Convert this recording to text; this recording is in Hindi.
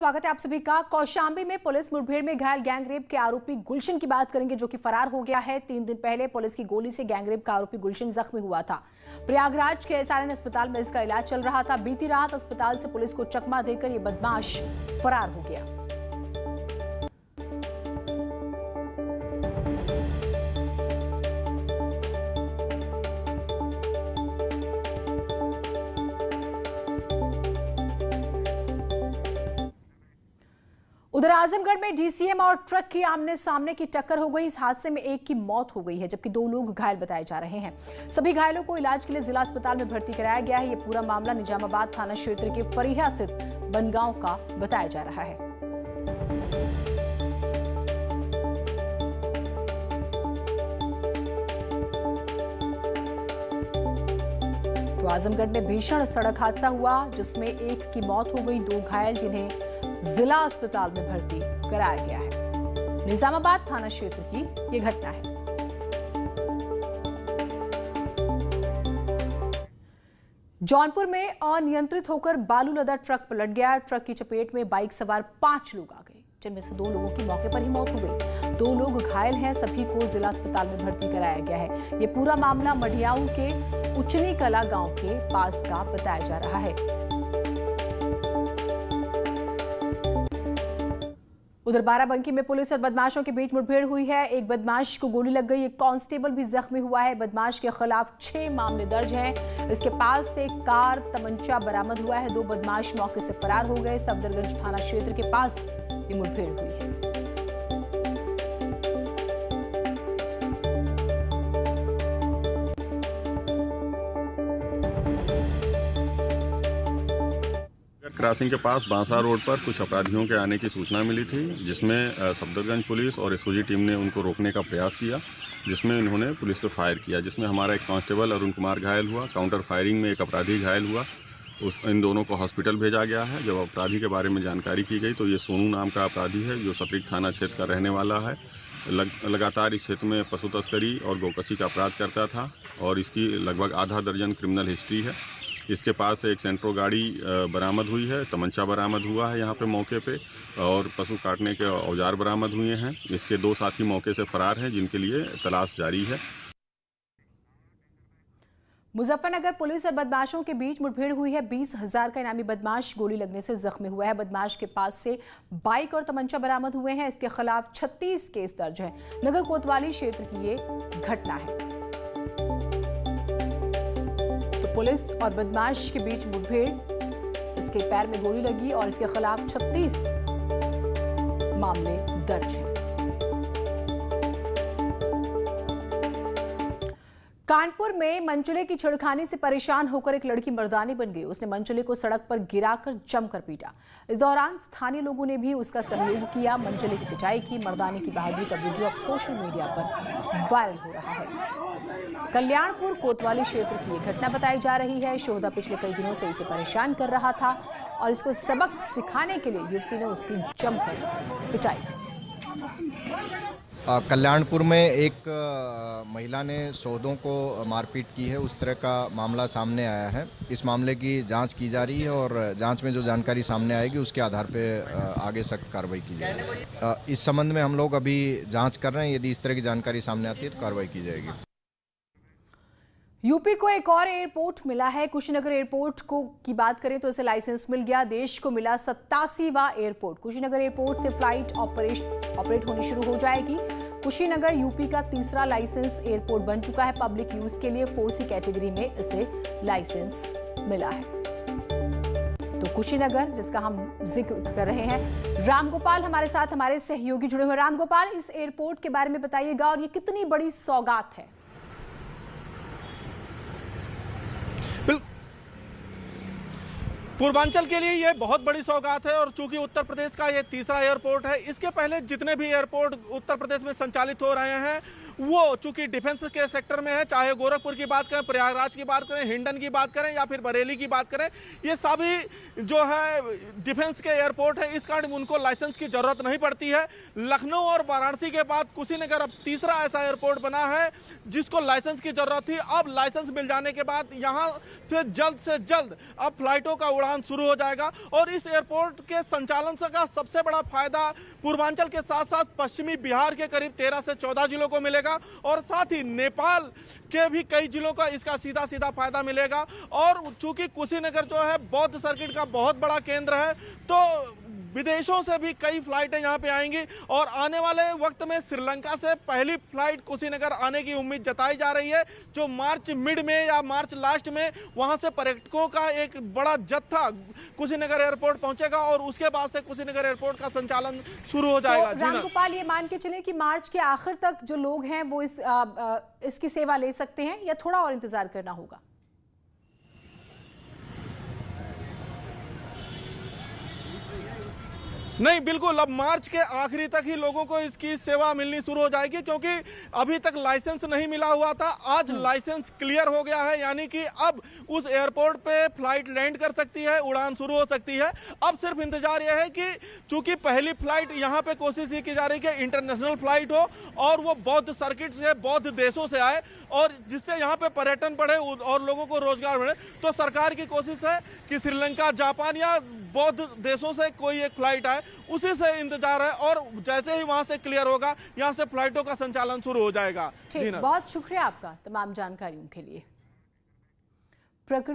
स्वागत है आप सभी का। कौशांबी में पुलिस मुठभेड़ में घायल गैंगरेप के आरोपी गुलशन की बात करेंगे, जो कि फरार हो गया है। 3 दिन पहले पुलिस की गोली से गैंगरेप का आरोपी गुलशन जख्मी हुआ था। प्रयागराज के एसआरएन अस्पताल में इसका इलाज चल रहा था। बीती रात अस्पताल से पुलिस को चकमा देकर ये बदमाश फरार हो गया। उधर आजमगढ़ में डीसीएम और ट्रक की आमने सामने की टक्कर हो गई। इस हादसे में एक की मौत हो गई है, जबकि 2 लोग घायल बताए जा रहे हैं। सभी घायलों को इलाज के लिए जिला अस्पताल में भर्ती कराया गया है। ये पूरा मामला निजामाबाद थाना क्षेत्र के फरीहा स्थित बनगांव का बताया जा रहा है। तो आजमगढ़ में भीषण सड़क हादसा हुआ, जिसमें एक की मौत हो गई, 2 घायल, जिन्हें जिला अस्पताल में भर्ती कराया गया है। निजामाबाद थाना क्षेत्र की यह घटना है। जौनपुर में अनियंत्रित होकर बालू लदा ट्रक पलट गया। ट्रक की चपेट में बाइक सवार 5 लोग आ गए, जिनमें से 2 लोगों की मौके पर ही मौत हो गई। 2 लोग घायल हैं, सभी को जिला अस्पताल में भर्ती कराया गया है। यह पूरा मामला मडियाऊ के उचनी कला गांव के पास का बताया जा रहा है। उधर बाराबंकी में पुलिस और बदमाशों के बीच मुठभेड़ हुई है। एक बदमाश को गोली लग गई, एक कांस्टेबल भी जख्मी हुआ है। बदमाश के खिलाफ 6 मामले दर्ज हैं। इसके पास से कार, तमंचा बरामद हुआ है। 2 बदमाश मौके से फरार हो गए। सफदरगंज थाना क्षेत्र के पास ये मुठभेड़ हुई है। क्रॉसिंग के पास बांसा रोड पर कुछ अपराधियों के आने की सूचना मिली थी, जिसमें सफदरगंज पुलिस और एसओजी टीम ने उनको रोकने का प्रयास किया, जिसमें इन्होंने पुलिस पर फायर किया, जिसमें हमारा एक कांस्टेबल अरुण कुमार घायल हुआ। काउंटर फायरिंग में एक अपराधी घायल हुआ। इन दोनों को हॉस्पिटल भेजा गया है। जब अपराधी के बारे में जानकारी की गई तो ये सोनू नाम का अपराधी है, जो सतरिक थाना क्षेत्र का रहने वाला है। लगातार इस क्षेत्र में पशु तस्करी और गोकशी का अपराध करता था और इसकी लगभग आधा दर्जन क्रिमिनल हिस्ट्री है। इसके पास एक सेंट्रो गाड़ी बरामद हुई है, तमंचा बरामद हुआ है यहाँ पे मौके पे, और पशु काटने के औजार बरामद हुए हैं। इसके 2 साथी मौके से फरार हैं, जिनके लिए तलाश जारी है। मुजफ्फरनगर पुलिस और बदमाशों के बीच मुठभेड़ हुई है। 20,000 का इनामी बदमाश गोली लगने से जख्मी हुआ है। बदमाश के पास से बाइक और तमंचा बरामद हुए हैं। इसके खिलाफ 36 केस दर्ज है। नगर कोतवाली क्षेत्र की ये घटना है। पुलिस और बदमाश के बीच मुठभेड़, इसके पैर में गोली लगी और इसके खिलाफ 36 मामले दर्ज हैं। कानपुर में मंचले की छेड़खानी से परेशान होकर एक लड़की मर्दानी बन गई। उसने मंचले को सड़क पर गिराकर जमकर पीटा। इस दौरान स्थानीय लोगों ने भी उसका सहयोग किया, मंचले की पिटाई की। मर्दानी की बहादुरी का वीडियो अब सोशल मीडिया पर वायरल हो रहा है। कल्याणपुर कोतवाली क्षेत्र की यह घटना बताई जा रही है। शोहदा पिछले कई दिनों से इसे परेशान कर रहा था और इसको सबक सिखाने के लिए युवती ने उसकी जमकर पिटाई। कल्याणपुर में एक महिला ने सौदों को मारपीट की है, उस तरह का मामला सामने आया है। इस मामले की जांच की जा रही है और जांच में जो जानकारी सामने आएगी उसके आधार पे आगे सख्त कार्रवाई की जाएगी। इस संबंध में हम लोग अभी जांच कर रहे हैं। यदि इस तरह की जानकारी सामने आती है तो कार्रवाई की जाएगी। यूपी को एक और एयरपोर्ट मिला है। कुशीनगर एयरपोर्ट को की बात करें तो इसे लाइसेंस मिल गया। देश को मिला 87वां एयरपोर्ट। कुशीनगर एयरपोर्ट से फ्लाइट ऑपरेट होनी शुरू हो जाएगी। कुशीनगर यूपी का 3रा लाइसेंस एयरपोर्ट बन चुका है। पब्लिक यूज के लिए 4C कैटेगरी में इसे लाइसेंस मिला है। तो कुशीनगर, जिसका हम जिक्र कर रहे हैं, रामगोपाल हमारे साथ, हमारे सहयोगी जुड़े हुए। रामगोपाल, इस एयरपोर्ट के बारे में बताइएगा और ये कितनी बड़ी सौगात है? पूर्वांचल के लिए ये बहुत बड़ी सौगात है और चूंकि उत्तर प्रदेश का ये 3रा एयरपोर्ट है, इसके पहले जितने भी एयरपोर्ट उत्तर प्रदेश में संचालित हो रहे हैं वो चूंकि डिफेंस के सेक्टर में है, चाहे गोरखपुर की बात करें, प्रयागराज की बात करें, हिंडन की बात करें या फिर बरेली की बात करें, ये सभी जो है डिफेंस के एयरपोर्ट है। इस कारण उनको लाइसेंस की जरूरत नहीं पड़ती है। लखनऊ और वाराणसी के बाद कुशीनगर अब 3रा ऐसा एयरपोर्ट बना है जिसको लाइसेंस की जरूरत थी। अब लाइसेंस मिल जाने के बाद यहाँ फिर जल्द से जल्द अब फ्लाइटों का उड़ान उड़ान शुरू हो जाएगा। और इस एयरपोर्ट के संचालन से का सबसे बड़ा फायदा पूर्वांचल के साथ साथ पश्चिमी बिहार के करीब 13 से 14 जिलों को मिलेगा और साथ ही नेपाल के भी कई जिलों का इसका सीधा सीधा फायदा मिलेगा। और चूंकि कुशीनगर जो है बौद्ध सर्किट का बहुत बड़ा केंद्र है, तो विदेशों से भी कई फ्लाइटें यहाँ पे आएंगी और आने वाले वक्त में श्रीलंका से पहली फ्लाइट कुशीनगर आने की उम्मीद जताई जा रही है, जो मार्च मिड में या मार्च लास्ट में वहाँ से पर्यटकों का एक बड़ा जत्था कुशीनगर एयरपोर्ट पहुंचेगा और उसके बाद से कुशीनगर एयरपोर्ट का संचालन शुरू हो जाएगा। तो रामगोपाल, ये मान के चले कि मार्च के आखिर तक जो लोग हैं वो इसकी सेवा ले सकते हैं या थोड़ा और इंतजार करना होगा? नहीं, बिल्कुल अब मार्च के आखिरी तक ही लोगों को इसकी सेवा मिलनी शुरू हो जाएगी, क्योंकि अभी तक लाइसेंस नहीं मिला हुआ था। आज लाइसेंस क्लियर हो गया है, यानी कि अब उस एयरपोर्ट पे फ्लाइट लैंड कर सकती है, उड़ान शुरू हो सकती है। अब सिर्फ इंतजार यह है कि चूंकि पहली फ्लाइट यहाँ पे कोशिश ये की जा रही है कि इंटरनेशनल फ्लाइट हो और वो बौद्ध सर्किट से, बौद्ध देशों से आए और जिससे यहाँ पे पर्यटन बढ़े और लोगों को रोजगार मिले। तो सरकार की कोशिश है कि श्रीलंका, जापान या बौद्ध देशों से कोई एक फ्लाइट आए, उसी से इंतजार है और जैसे ही वहां से क्लियर होगा यहां से फ्लाइटों का संचालन शुरू हो जाएगा। ठीक, बहुत शुक्रिया आपका तमाम जानकारियों के लिए। प्रकृति